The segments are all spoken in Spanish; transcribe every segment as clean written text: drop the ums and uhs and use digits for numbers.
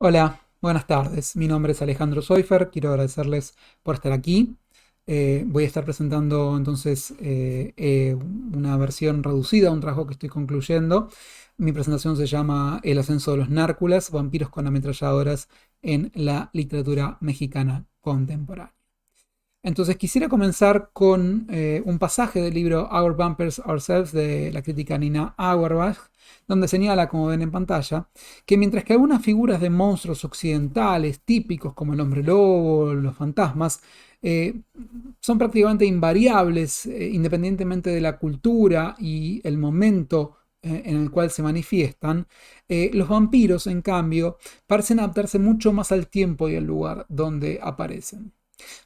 Hola, buenas tardes. Mi nombre es Alejandro Soifer. Quiero agradecerles por estar aquí. Voy a estar presentando entonces una versión reducida, un trabajo que estoy concluyendo. Mi presentación se llama El ascenso de los Nárculas, vampiros con ametralladoras en la literatura mexicana contemporánea. Entonces quisiera comenzar con un pasaje del libro Our Vampires Ourselves de la crítica Nina Auerbach, donde señala, como ven en pantalla, que mientras que algunas figuras de monstruos occidentales típicos como el hombre lobo, los fantasmas, eh, son prácticamente invariables independientemente de la cultura y el momento en el cual se manifiestan, los vampiros, en cambio, parecen adaptarse mucho más al tiempo y al lugar donde aparecen.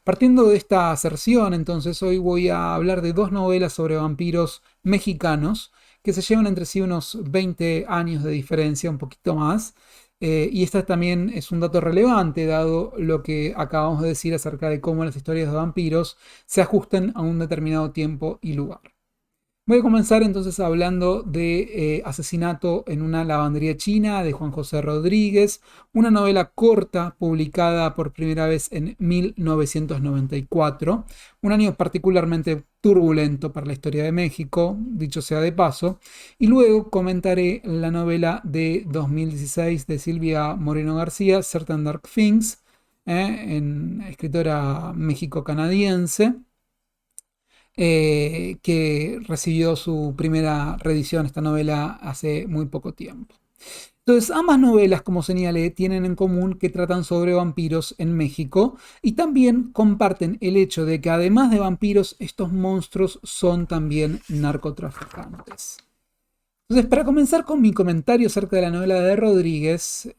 Partiendo de esta aserción, entonces hoy voy a hablar de dos novelas sobre vampiros mexicanos que se llevan entre sí unos 20 años de diferencia, un poquito más. Y esta también es un dato relevante, dado lo que acabamos de decir acerca de cómo las historias de vampiros se ajustan a un determinado tiempo y lugar. Voy a comenzar entonces hablando de Asesinato en una lavandería china de Juan José Rodríguez, una novela corta publicada por primera vez en 1994, un año particularmente turbulento para la historia de México, dicho sea de paso, y luego comentaré la novela de 2016 de Silvia Moreno García, Certain Dark Things, escritora méxico-canadiense, que recibió su primera reedición, esta novela, hace muy poco tiempo. Entonces, ambas novelas, como señalé, tienen en común que tratan sobre vampiros en México y también comparten el hecho de que además de vampiros, estos monstruos son también narcotraficantes. Entonces, para comenzar con mi comentario acerca de la novela de Rodríguez,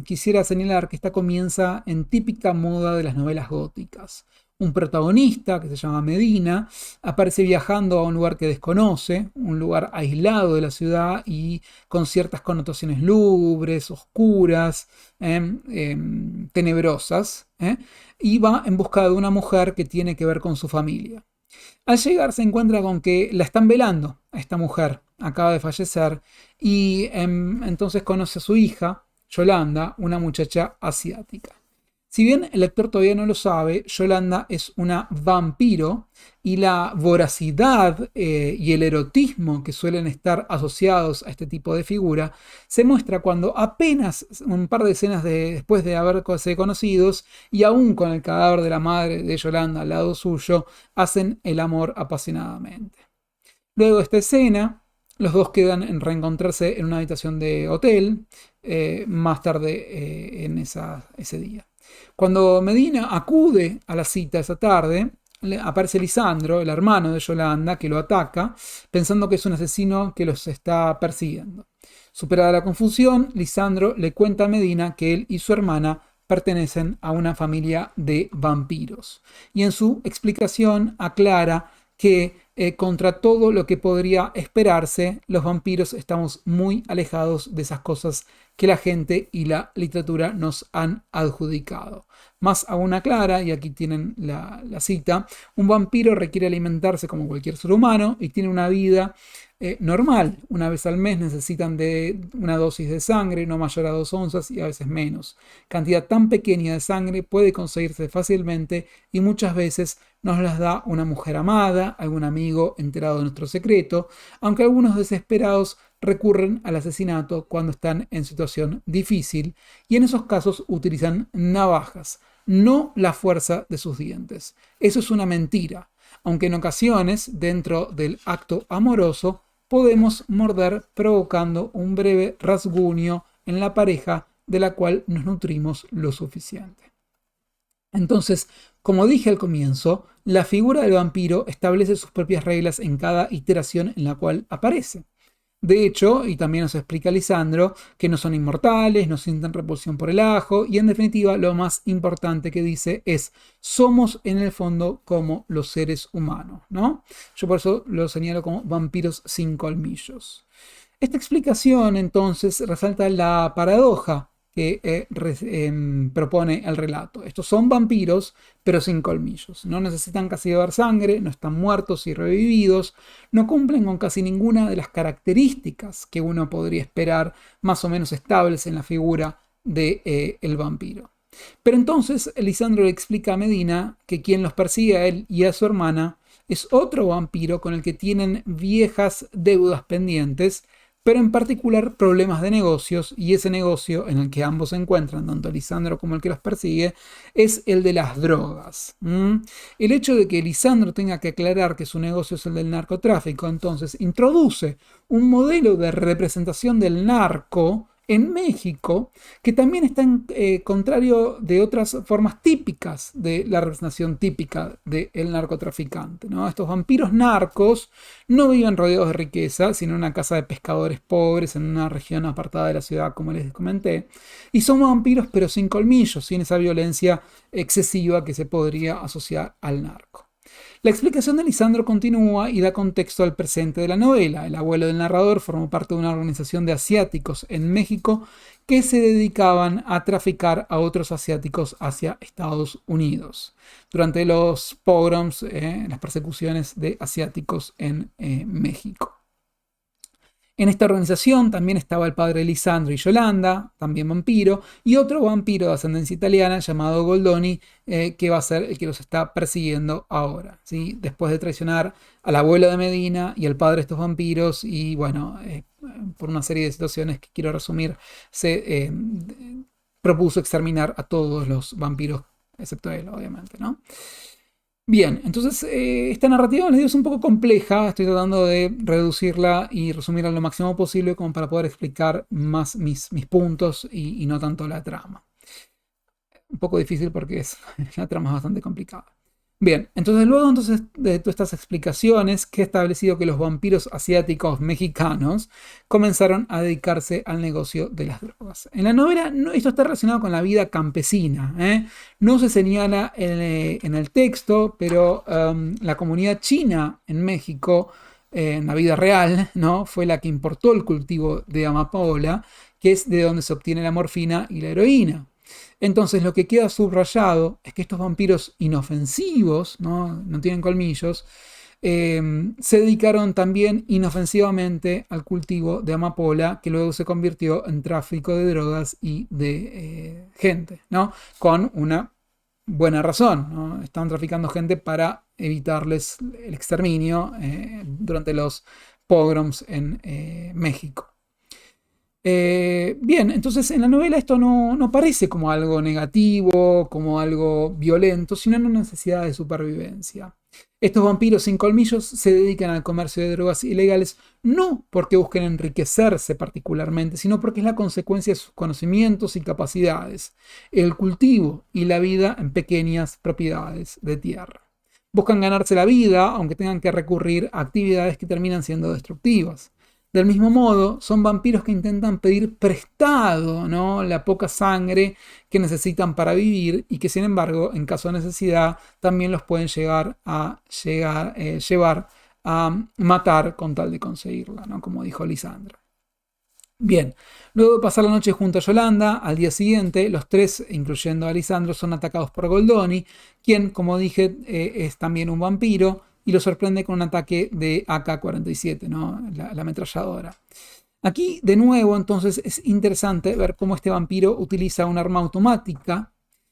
quisiera señalar que esta comienza en típica moda de las novelas góticas. Un protagonista, que se llama Medina, aparece viajando a un lugar que desconoce, un lugar aislado de la ciudad y con ciertas connotaciones lúgubres, oscuras, tenebrosas, y va en busca de una mujer que tiene que ver con su familia. Al llegar se encuentra con que la están velando a esta mujer, acaba de fallecer, y entonces conoce a su hija, Yolanda, una muchacha asiática. Si bien el lector todavía no lo sabe, Yolanda es una vampiro y la voracidad y el erotismo que suelen estar asociados a este tipo de figura se muestra cuando apenas un par de escenas después de haberse conocidos y aún con el cadáver de la madre de Yolanda al lado suyo, hacen el amor apasionadamente. Luego de esta escena, los dos quedan en reencontrarse en una habitación de hotel más tarde ese día. Cuando Medina acude a la cita esa tarde, aparece Lisandro, el hermano de Yolanda, que lo ataca, pensando que es un asesino que los está persiguiendo. Superada la confusión, Lisandro le cuenta a Medina que él y su hermana pertenecen a una familia de vampiros. Y en su explicación aclara que contra todo lo que podría esperarse, los vampiros estamos muy alejados de esas cosas que la gente y la literatura nos han adjudicado. Más aún aclara, y aquí tienen la cita, un vampiro requiere alimentarse como cualquier ser humano y tiene una vida normal. Una vez al mes necesitan de una dosis de sangre no mayor a 2 onzas y a veces menos. Cantidad tan pequeña de sangre puede conseguirse fácilmente y muchas veces nos las da una mujer amada, algún amigo enterado de nuestro secreto, aunque algunos desesperados recurren al asesinato cuando están en situación difícil y en esos casos utilizan navajas, no la fuerza de sus dientes. Eso es una mentira, aunque en ocasiones, dentro del acto amoroso, podemos morder provocando un breve rasguño en la pareja de la cual nos nutrimos lo suficiente. Entonces, como dije al comienzo, la figura del vampiro establece sus propias reglas en cada iteración en la cual aparece. De hecho, y también nos explica Lisandro, que no son inmortales, no sienten repulsión por el ajo, y en definitiva lo más importante que dice es, somos en el fondo como los seres humanos, ¿no? Yo por eso lo señalo como vampiros sin colmillos. Esta explicación entonces resalta la paradoja que propone el relato. Estos son vampiros, pero sin colmillos. No necesitan casi beber sangre, no están muertos y revividos, no cumplen con casi ninguna de las características que uno podría esperar más o menos estables en la figura de, el vampiro. Pero entonces Lisandro le explica a Medina que quien los persigue a él y a su hermana es otro vampiro con el que tienen viejas deudas pendientes, pero en particular problemas de negocios, y ese negocio en el que ambos se encuentran, tanto Lisandro como el que los persigue, es el de las drogas. El hecho de que Lisandro tenga que aclarar que su negocio es el del narcotráfico, entonces introduce un modelo de representación del narco en México, que también está en contrario de otras formas típicas de la representación típica del narcotraficante, ¿no? Estos vampiros narcos no viven rodeados de riqueza, sino en una casa de pescadores pobres, en una región apartada de la ciudad, como les comenté, y son vampiros pero sin colmillos, sin esa violencia excesiva que se podría asociar al narco. La explicación de Lisandro continúa y da contexto al presente de la novela. El abuelo del narrador formó parte de una organización de asiáticos en México que se dedicaban a traficar a otros asiáticos hacia Estados Unidos durante los pogroms, las persecuciones de asiáticos en México. En esta organización también estaba el padre de Lisandro y Yolanda, también vampiro, y otro vampiro de ascendencia italiana llamado Goldoni, que va a ser el que los está persiguiendo ahora, ¿sí? Después de traicionar al abuelo de Medina y al padre de estos vampiros, y bueno, por una serie de situaciones que quiero resumir, se propuso exterminar a todos los vampiros, excepto él, obviamente, ¿no? Bien, entonces esta narrativa les digo, es un poco compleja, estoy tratando de reducirla y resumirla lo máximo posible como para poder explicar más mis puntos y no tanto la trama. Un poco difícil porque la trama es bastante complicada. Bien, entonces luego de todas estas explicaciones, que he establecido que los vampiros asiáticos mexicanos comenzaron a dedicarse al negocio de las drogas. En la novela esto está relacionado con la vida campesina. No se señala en el texto, pero la comunidad china en México, en la vida real, ¿no? Fue la que importó el cultivo de amapola, que es de donde se obtiene la morfina y la heroína. Entonces lo que queda subrayado es que estos vampiros inofensivos, no tienen colmillos, se dedicaron también inofensivamente al cultivo de amapola, que luego se convirtió en tráfico de drogas y de gente, ¿no? Con una buena razón, ¿no? Estaban traficando gente para evitarles el exterminio durante los pogroms en México. Bien, entonces en la novela esto no parece como algo negativo, como algo violento, sino una necesidad de supervivencia. Estos vampiros sin colmillos se dedican al comercio de drogas ilegales no porque busquen enriquecerse particularmente, sino porque es la consecuencia de sus conocimientos y capacidades, el cultivo y la vida en pequeñas propiedades de tierra. Buscan ganarse la vida, aunque tengan que recurrir a actividades que terminan siendo destructivas. Del mismo modo, son vampiros que intentan pedir prestado, ¿no? La poca sangre que necesitan para vivir y que, sin embargo, en caso de necesidad, también los pueden llevar a matar con tal de conseguirla, ¿no? Como dijo Lisandro. Bien, luego de pasar la noche junto a Yolanda, al día siguiente, los tres, incluyendo a Lisandro, son atacados por Goldoni, quien, como dije, es también un vampiro, y lo sorprende con un ataque de AK-47, ¿no? La ametralladora. Aquí, de nuevo, entonces es interesante ver cómo este vampiro utiliza un arma automática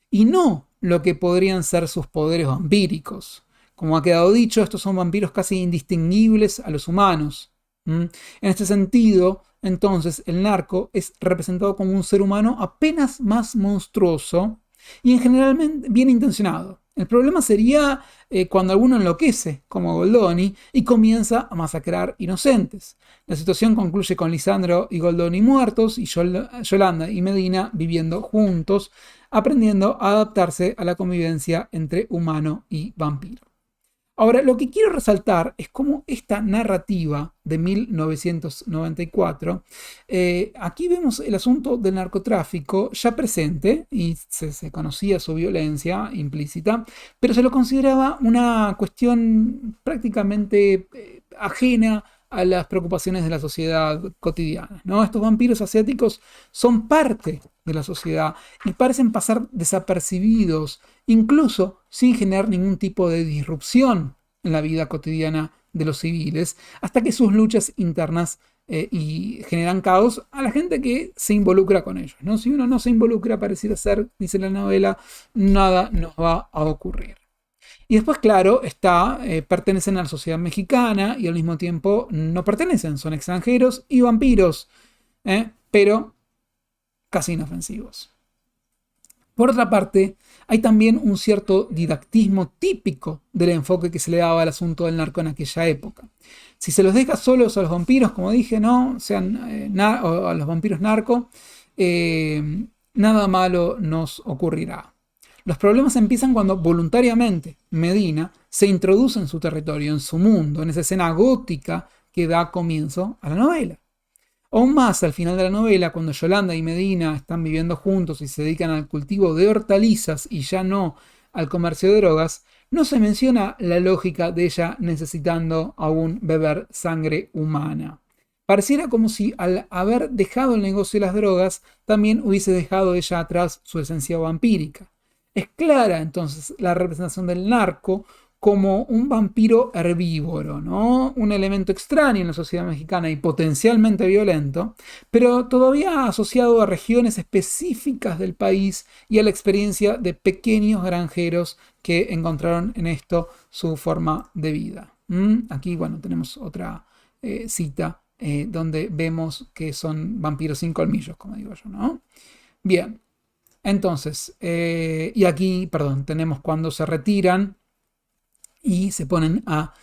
y no lo que podrían ser sus poderes vampíricos. Como ha quedado dicho, estos son vampiros casi indistinguibles a los humanos. En este sentido, entonces, el narco es representado como un ser humano apenas más monstruoso y en general bien intencionado. El problema sería cuando alguno enloquece, como Goldoni, y comienza a masacrar inocentes. La situación concluye con Lisandro y Goldoni muertos y Yolanda y Medina viviendo juntos, aprendiendo a adaptarse a la convivencia entre humano y vampiro. Ahora, lo que quiero resaltar es cómo esta narrativa de 1994, aquí vemos el asunto del narcotráfico ya presente y se conocía su violencia implícita, pero se lo consideraba una cuestión prácticamente ajena a las preocupaciones de la sociedad cotidiana, ¿no? Estos vampiros asiáticos son parte de la sociedad y parecen pasar desapercibidos, incluso sin generar ningún tipo de disrupción en la vida cotidiana de los civiles, hasta que sus luchas internas y generan caos a la gente que se involucra con ellos, ¿no? Si uno no se involucra, pareciera ser, dice la novela, nada nos va a ocurrir. Y después, claro, pertenecen a la sociedad mexicana y al mismo tiempo no pertenecen, son extranjeros y vampiros, pero casi inofensivos. Por otra parte, hay también un cierto didactismo típico del enfoque que se le daba al asunto del narco en aquella época. Si se los deja solos a los vampiros, como dije, ¿no? O a los vampiros narco, nada malo nos ocurrirá. Los problemas empiezan cuando voluntariamente Medina se introduce en su territorio, en su mundo, en esa escena gótica que da comienzo a la novela. Aún más al final de la novela, cuando Yolanda y Medina están viviendo juntos y se dedican al cultivo de hortalizas y ya no al comercio de drogas, no se menciona la lógica de ella necesitando aún beber sangre humana. Pareciera como si al haber dejado el negocio de las drogas, también hubiese dejado ella atrás su esencia vampírica. Es clara entonces la representación del narco como un vampiro herbívoro, ¿no? Un elemento extraño en la sociedad mexicana y potencialmente violento, pero todavía asociado a regiones específicas del país y a la experiencia de pequeños granjeros que encontraron en esto su forma de vida. Aquí, bueno, tenemos otra cita donde vemos que son vampiros sin colmillos, como digo yo, ¿no? Bien, entonces, y aquí, perdón, tenemos cuando se retiran y se ponen a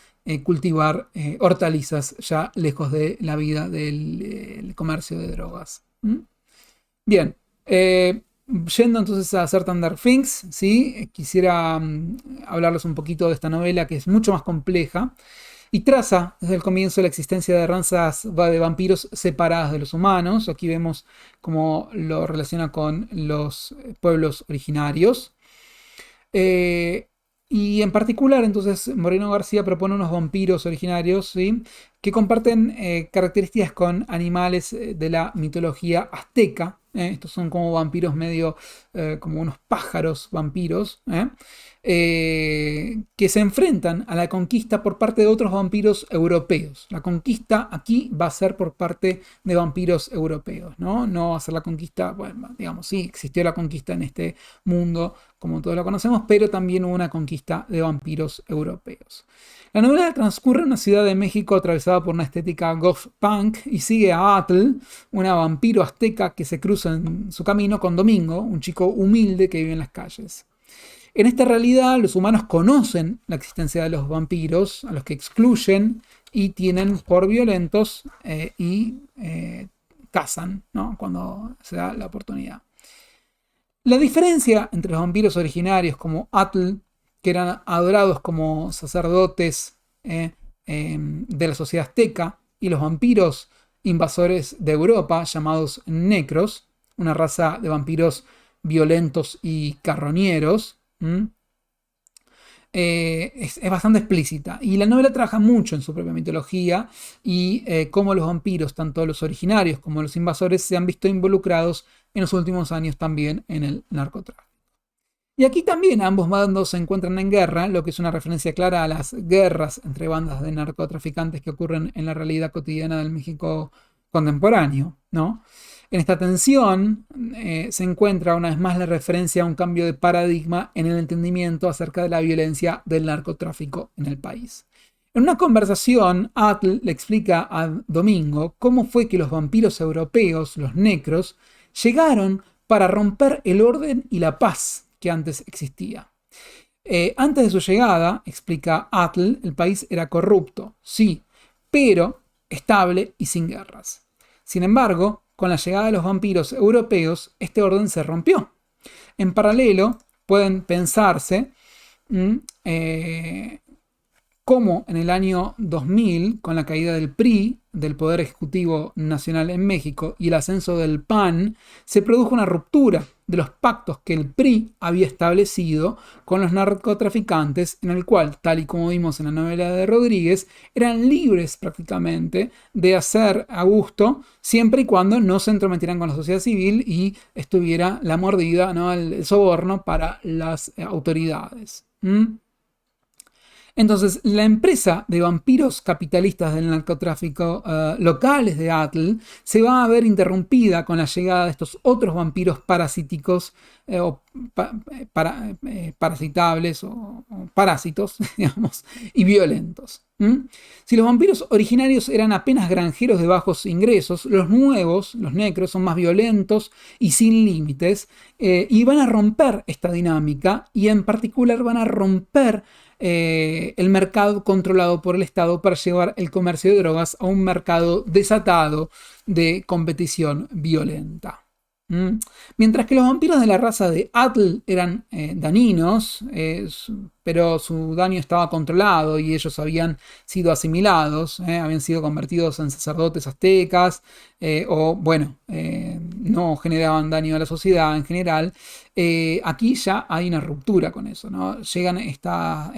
cultivar hortalizas ya lejos de la vida del comercio de drogas. Bien, yendo entonces a Certain Dark Things, ¿sí? Quisiera hablarles un poquito de esta novela que es mucho más compleja y traza desde el comienzo la existencia de razas de vampiros separadas de los humanos. Aquí vemos cómo lo relaciona con los pueblos originarios. Y en particular, entonces, Moreno García propone unos vampiros originarios, ¿sí? Que comparten características con animales de la mitología azteca. Estos son como vampiros medio, como unos pájaros vampiros, que se enfrentan a la conquista por parte de otros vampiros europeos. La conquista aquí va a ser por parte de vampiros europeos, ¿no? No va a ser la conquista, bueno, digamos, sí, existió la conquista en este mundo, como todos lo conocemos, pero también hubo una conquista de vampiros europeos. La novela transcurre en una ciudad de México atravesada por una estética goth punk y sigue a Atl, una vampiro azteca que se cruza en su camino con Domingo, un chico humilde que vive en las calles. En esta realidad, los humanos conocen la existencia de los vampiros, a los que excluyen y tienen por violentos y cazan, ¿no? Cuando se da la oportunidad. La diferencia entre los vampiros originarios como Atl, que eran adorados como sacerdotes de la sociedad azteca, y los vampiros invasores de Europa llamados necros, una raza de vampiros violentos y carroñeros, es bastante explícita. Y la novela trabaja mucho en su propia mitología y cómo los vampiros, tanto los originarios como los invasores, se han visto involucrados en los últimos años también en el narcotráfico. Y aquí también ambos bandos se encuentran en guerra, lo que es una referencia clara a las guerras entre bandas de narcotraficantes que ocurren en la realidad cotidiana del México contemporáneo, ¿no? En esta tensión se encuentra una vez más la referencia a un cambio de paradigma en el entendimiento acerca de la violencia del narcotráfico en el país. En una conversación, Atl le explica a Domingo cómo fue que los vampiros europeos, los necros, llegaron para romper el orden y la paz que antes existía. Antes de su llegada, explica Atl, el país era corrupto, sí, pero estable y sin guerras. Sin embargo, con la llegada de los vampiros europeos, este orden se rompió. En paralelo, pueden pensarse cómo en el año 2000, con la caída del PRI, del Poder Ejecutivo Nacional en México, y el ascenso del PAN, se produjo una ruptura de los pactos que el PRI había establecido con los narcotraficantes, en el cual, tal y como vimos en la novela de Rodríguez, eran libres prácticamente de hacer a gusto, siempre y cuando no se entrometieran con la sociedad civil y estuviera la mordida, ¿no? El soborno para las autoridades. Entonces, la empresa de vampiros capitalistas del narcotráfico locales de Atl se va a ver interrumpida con la llegada de estos otros vampiros parasíticos o parasitables o parásitos, digamos, y violentos. Si los vampiros originarios eran apenas granjeros de bajos ingresos, los nuevos, los necros, son más violentos y sin límites, y van a romper esta dinámica, y en particular van a romper el mercado controlado por el Estado para llevar el comercio de drogas a un mercado desatado de competición violenta. Mientras que los vampiros de la raza de Atl eran dañinos, pero su daño estaba controlado y ellos habían sido asimilados, habían sido convertidos en sacerdotes aztecas, no generaban daño a la sociedad en general. Aquí ya hay una ruptura con eso, ¿no? Llegan esta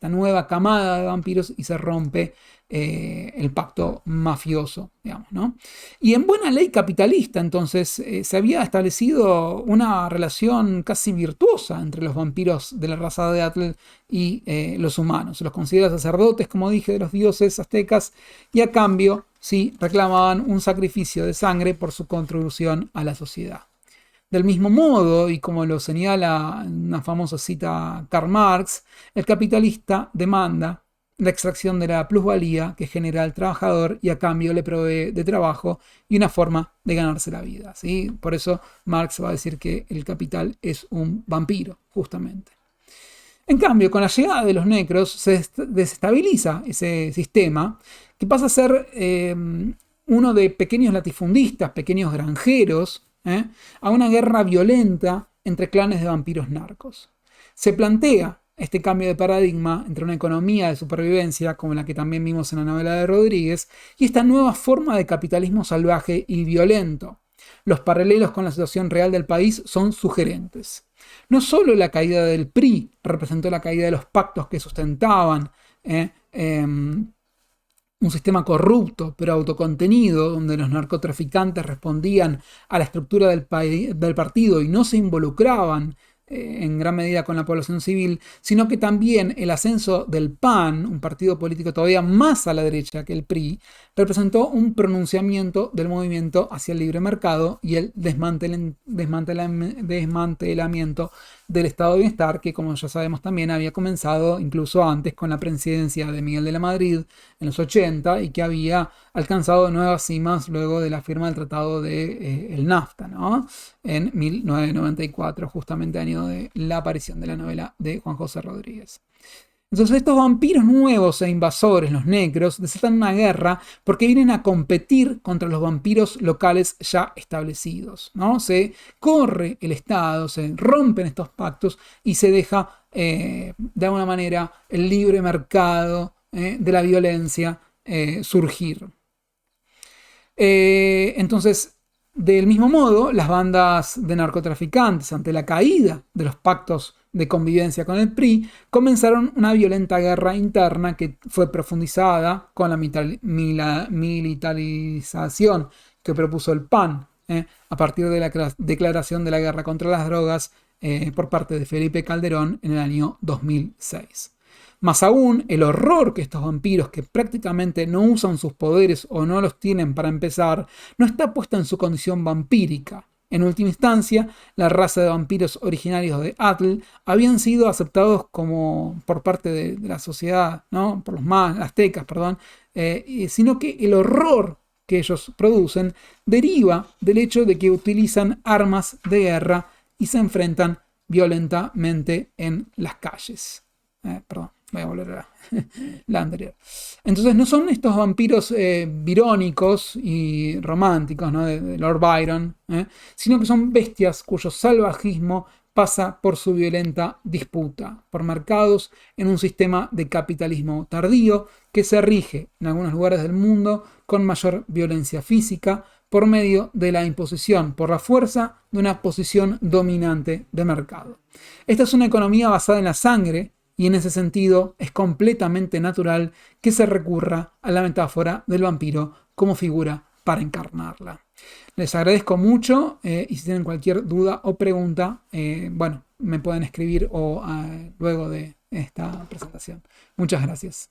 nueva camada de vampiros y se rompe el pacto mafioso, digamos, ¿no? Y en buena ley capitalista, entonces, se había establecido una relación casi virtuosa entre los vampiros de la raza de Atl y los humanos. Se los considera sacerdotes, como dije, de los dioses aztecas, y a cambio, sí, reclamaban un sacrificio de sangre por su contribución a la sociedad. Del mismo modo, y como lo señala una famosa cita Karl Marx, el capitalista demanda la extracción de la plusvalía que genera el trabajador y a cambio le provee de trabajo y una forma de ganarse la vida, ¿sí? Por eso Marx va a decir que el capital es un vampiro, justamente. En cambio, con la llegada de los necros se desestabiliza ese sistema, que pasa a ser uno de pequeños latifundistas, pequeños granjeros, a una guerra violenta entre clanes de vampiros narcos. Se plantea este cambio de paradigma entre una economía de supervivencia, como la que también vimos en la novela de Rodríguez, y esta nueva forma de capitalismo salvaje y violento. Los paralelos con la situación real del país son sugerentes. No solo la caída del PRI representó la caída de los pactos que sustentaban un sistema corrupto pero autocontenido, donde los narcotraficantes respondían a la estructura del partido y no se involucraban en gran medida con la población civil, sino que también el ascenso del PAN, un partido político todavía más a la derecha que el PRI, representó un pronunciamiento del movimiento hacia el libre mercado y el desmantelamiento del estado de bienestar, que, como ya sabemos, también había comenzado incluso antes con la presidencia de Miguel de la Madrid en los 80 y que había alcanzado nuevas cimas luego de la firma del tratado de el NAFTA, ¿no? En 1994, justamente año de la aparición de la novela de Juan José Rodríguez. Entonces estos vampiros nuevos e invasores, los necros, desatan una guerra porque vienen a competir contra los vampiros locales ya establecidos, ¿no? Se corre el Estado, se rompen estos pactos y se deja de alguna manera el libre mercado de la violencia surgir. Entonces, del mismo modo, las bandas de narcotraficantes, ante la caída de los pactos de convivencia con el PRI, comenzaron una violenta guerra interna que fue profundizada con la militarización que propuso el PAN a partir de la declaración de la guerra contra las drogas por parte de Felipe Calderón en el año 2006. Más aún, el horror que estos vampiros, que prácticamente no usan sus poderes o no los tienen para empezar, no está puesta en su condición vampírica. En última instancia, la raza de vampiros originarios de Atl habían sido aceptados como por parte de la sociedad, ¿no? Por los aztecas, sino que el horror que ellos producen deriva del hecho de que utilizan armas de guerra y se enfrentan violentamente en las calles. Voy a volver a la anterior. Entonces no son estos vampiros virónicos y románticos, ¿no? de Lord Byron, sino que son bestias cuyo salvajismo pasa por su violenta disputa por mercados en un sistema de capitalismo tardío que se rige en algunos lugares del mundo con mayor violencia física por medio de la imposición por la fuerza de una posición dominante de mercado. Esta es una economía basada en la sangre, y en ese sentido es completamente natural que se recurra a la metáfora del vampiro como figura para encarnarla. Les agradezco mucho y si tienen cualquier duda o pregunta, me pueden escribir o luego de esta presentación. Muchas gracias.